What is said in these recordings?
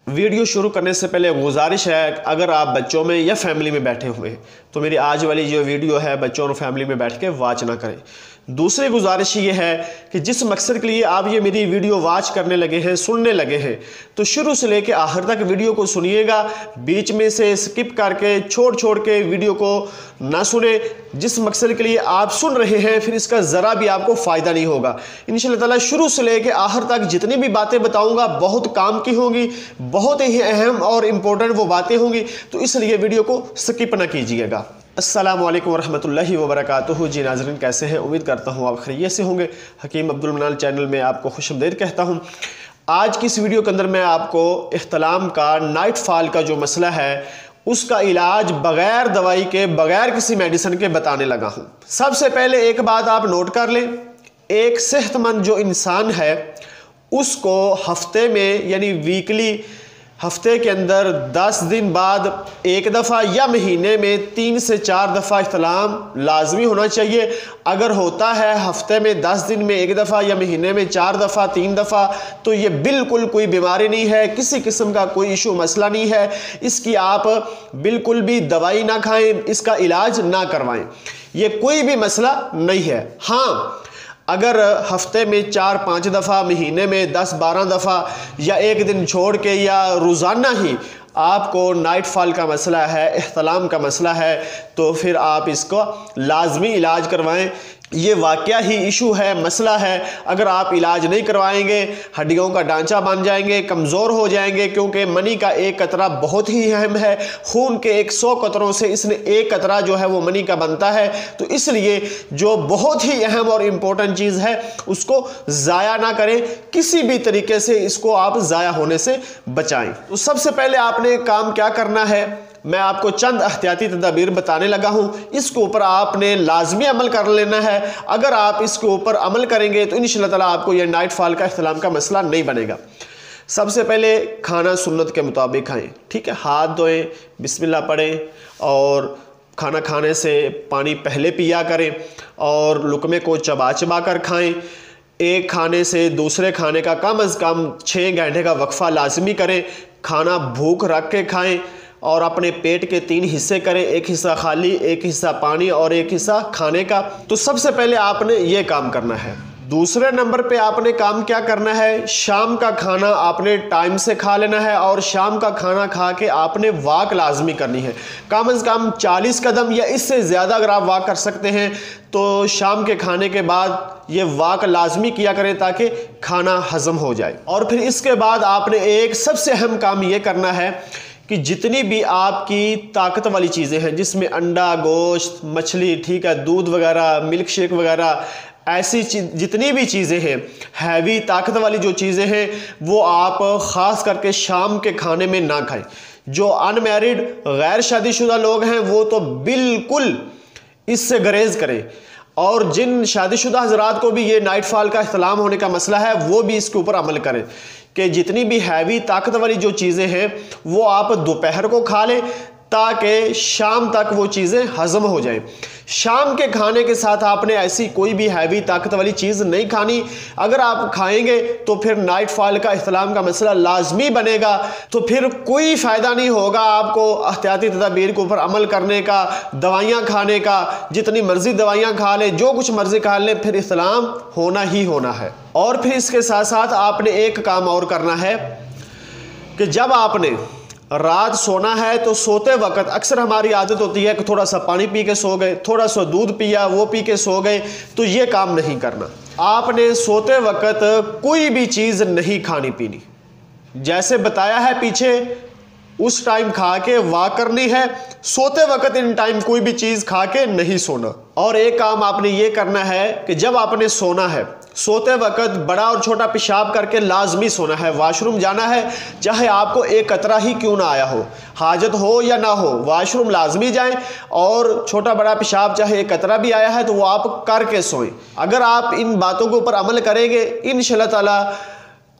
Video शुरू करने से पहले गुजारिश है, अगर आप बच्चों में या फैमिली में बैठे हुए हैं तो मेरी आज वाली जो वीडियो है बच्चों और फैमिली में बैठ के वॉच ना करें। दूसरी गुजारिश ये है कि जिस मकसद के लिए आप ये मेरी वीडियो वॉच करने लगे हैं, सुनने लगे हैं, तो शुरू से लेकर आखिर तक वीडियो को सुनिएगा। बीच में से स्किप करके छोड़ के वीडियो को ना सुने। जिस मकसद के लिए आप सुन रहे हैं फिर इसका ज़रा भी आपको फ़ायदा नहीं होगा। इंशाअल्लाह ताला शुरू से लेकर आखिर तक जितनी भी बातें बताऊँगा बहुत काम की होंगी, बहुत ही अहम और इम्पोर्टेंट वो बातें होंगी, तो इसलिए वीडियो को स्किप ना कीजिएगा। अस्सलामु अलैकुम वरहमतुल्लाहि वबरकातुहू। जी नाज़रीन, कैसे हैं? उम्मीद करता हूँ आप खैरियत से होंगे। हकीम अब्दुल मनान चैनल में आपको खुशामदीद कहता हूँ। आज की इस वीडियो के अंदर मैं आपको इख्तिलाम का, नाइट फॉल का जो मसला है उसका इलाज बग़ैर दवाई के, बग़ैर किसी मेडिसिन के बताने लगा हूँ। सबसे पहले एक बात आप नोट कर लें, एक सेहतमंद जो इंसान है उसको हफ्ते में यानी वीकली, हफ्ते के अंदर 10 दिन बाद एक दफ़ा या महीने में 3 से 4 दफ़ा इख्तिलाम लाजमी होना चाहिए। अगर होता है हफ्ते में 10 दिन में एक दफ़ा या महीने में 4 दफ़ा, 3 दफ़ा, तो ये बिल्कुल कोई बीमारी नहीं है, किसी किस्म का कोई इशू मसला नहीं है। इसकी आप बिल्कुल भी दवाई ना खाएं, इसका इलाज ना करवाएं, ये कोई भी मसला नहीं है। हाँ, अगर हफ्ते में 4-5 दफ़ा, महीने में 10-12 दफ़ा या एक दिन छोड़ के या रोज़ाना ही आपको नाइट फॉल का मसला है, इख्तिलाम का मसला है, तो फिर आप इसको लाजमी इलाज करवाएं। ये वाकया ही इशू है, मसला है। अगर आप इलाज नहीं करवाएंगे हड्डियों का ढांचा बन जाएंगे, कमज़ोर हो जाएंगे, क्योंकि मनी का एक कतरा बहुत ही अहम है। खून के 100 कतरों से इसने एक कतरा जो है वो मनी का बनता है, तो इसलिए जो बहुत ही अहम और इम्पोर्टेंट चीज़ है उसको ज़ाया ना करें, किसी भी तरीके से इसको आप ज़ाया होने से बचाएं। तो सबसे पहले आपने काम क्या करना है, मैं आपको चंद एहतियाती तदाबीर बताने लगा हूं, इसके ऊपर आपने लाजमी अमल कर लेना है। अगर आप इसके ऊपर अमल करेंगे तो इंशाअल्लाह ताला आपको यह नाइट फॉल का इख्तिलाम का मसला नहीं बनेगा। सबसे पहले खाना सुन्नत के मुताबिक खाएं, ठीक है। हाथ धोएं, बिस्मिल्लाह पढ़ें और खाना खाने से पानी पहले पिया करें और लुकमे को चबा चबा कर खाएं। एक खाने से दूसरे खाने का कम अज़ कम 6 घंटे का वक्फा लाजमी करें। खाना भूख रख के खाएं और अपने पेट के 3 हिस्से करें, एक हिस्सा खाली, एक हिस्सा पानी और एक हिस्सा खाने का। तो सबसे पहले आपने ये काम करना है। दूसरे नंबर पे आपने काम क्या करना है, शाम का खाना आपने टाइम से खा लेना है और शाम का खाना खा के आपने वॉक लाजमी करनी है। कम से कम 40 कदम या इससे ज़्यादा अगर आप वॉक कर सकते हैं तो शाम के खाने के बाद ये वॉक लाजमी किया करें ताकि खाना हजम हो जाए। और फिर इसके बाद आपने एक सबसे अहम काम ये करना है कि जितनी भी आपकी ताकत वाली चीज़ें हैं, जिसमें अंडा, गोश्त, मछली, ठीक है, दूध वगैरह, मिल्क शेक वगैरह, ऐसी जितनी भी चीज़ें हैं, हैवी ताकत वाली जो चीज़ें हैं, वो आप ख़ास करके शाम के खाने में ना खाएं। जो अनमैरिड गैर शादीशुदा लोग हैं वो तो बिल्कुल इससे गरेज करें, और जिन शादीशुदा हजरात को भी ये नाइट फॉल का इख्तिलाम होने का मसला है वो भी इसके ऊपर अमल करें कि जितनी भी हैवी ताकत वाली जो चीज़ें हैं वो आप दोपहर को खा लें ताकि शाम तक वो चीज़ें हजम हो जाएं। शाम के खाने के साथ आपने ऐसी कोई भी हैवी ताकत वाली चीज़ नहीं खानी। अगर आप खाएंगे तो फिर नाइट फॉल का इख्तिलाम का मसला लाजमी बनेगा, तो फिर कोई फ़ायदा नहीं होगा आपको एहतियाती तदाबीर के ऊपर अमल करने का, दवाइयाँ खाने का। जितनी मर्जी दवाइयाँ खा लें, जो कुछ मर्जी खा लें, फिर इख्तिलाम होना ही होना है। और फिर इसके साथ साथ आपने एक काम और करना है कि जब आपने रात सोना है तो सोते वक्त अक्सर हमारी आदत होती है कि थोड़ा सा पानी पी के सो गए, थोड़ा सा दूध पिया वो पी के सो गए, तो ये काम नहीं करना। आपने सोते वक्त कोई भी चीज़ नहीं खानी पीनी, जैसे बताया है पीछे उस टाइम खा के वॉक करनी है। सोते वक्त इन टाइम कोई भी चीज़ खा के नहीं सोना। और एक काम आपने ये करना है कि जब आपने सोना है, सोते वक्त बड़ा और छोटा पेशाब करके लाजमी सोना है। वॉशरूम जाना है, चाहे आपको एक कतरा ही क्यों ना आया हो, हाजत हो या ना हो, वॉशरूम लाजमी जाएं और छोटा बड़ा पेशाब चाहे एक कतरा भी आया है तो वो आप करके सोएं। अगर आप इन बातों के ऊपर अमल करेंगे इंशाअल्लाह ताला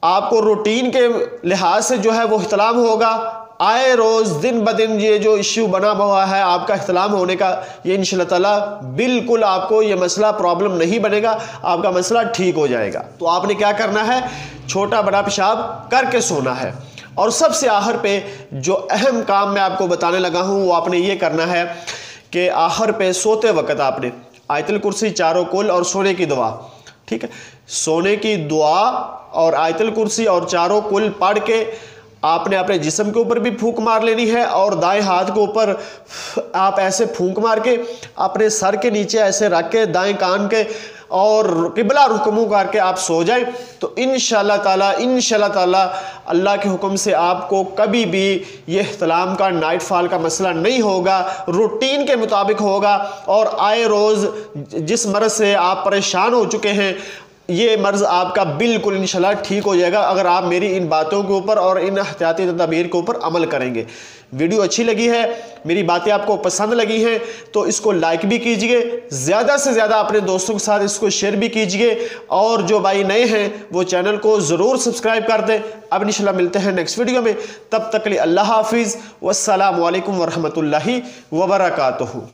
आपको रूटीन के लिहाज से जो है वो इख्तिलाम होगा। आए रोज़ दिन ब दिन ये जो इश्यू बना हुआ है आपका इख्तिलाम होने का, ये इंशाअल्लाह ताला बिल्कुल आपको ये मसला प्रॉब्लम नहीं बनेगा, आपका मसला ठीक हो जाएगा। तो आपने क्या करना है, छोटा बड़ा पेशाब करके सोना है। और सबसे आखिर पे जो अहम काम मैं आपको बताने लगा हूँ वो आपने ये करना है कि आखिर पे सोते वक्त आपने आयतुल कुर्सी, चारों कुल और सोने की दुआ, ठीक है, सोने की दुआ और आयतुल कुर्सी और चारों कुल पढ़ के आपने अपने जिस्म के ऊपर भी फूंक मार लेनी है और दाएं हाथ के ऊपर आप ऐसे फूंक मार के अपने सर के नीचे ऐसे रख के दाएं कान के और किबला रुख मुंह करके आप सो जाएं। तो इंशाल्लाह ताला अल्लाह के हुक्म से आपको कभी भी ये इह्तिलाम का, नाइट फॉल का मसला नहीं होगा, रूटीन के मुताबिक होगा। और आए रोज़ जिस मर्ज़ से आप परेशान हो चुके हैं ये मर्ज़ आपका बिल्कुल इंशाल्लाह ठीक हो जाएगा अगर आप मेरी इन बातों के ऊपर और इन एहतियाती तदबीर के ऊपर अमल करेंगे। वीडियो अच्छी लगी है, मेरी बातें आपको पसंद लगी हैं तो इसको लाइक भी कीजिए, ज़्यादा से ज़्यादा अपने दोस्तों के साथ इसको शेयर भी कीजिए और जो भाई नए हैं वो चैनल को ज़रूर सब्सक्राइब कर दें। अब इंशाल्लाह मिलते हैं नेक्स्ट वीडियो में, तब तक के लिए अल्लाह हाफिज़, वस्सलामु अलैकुम वरहमतुल्लाहि वबरकातुहू।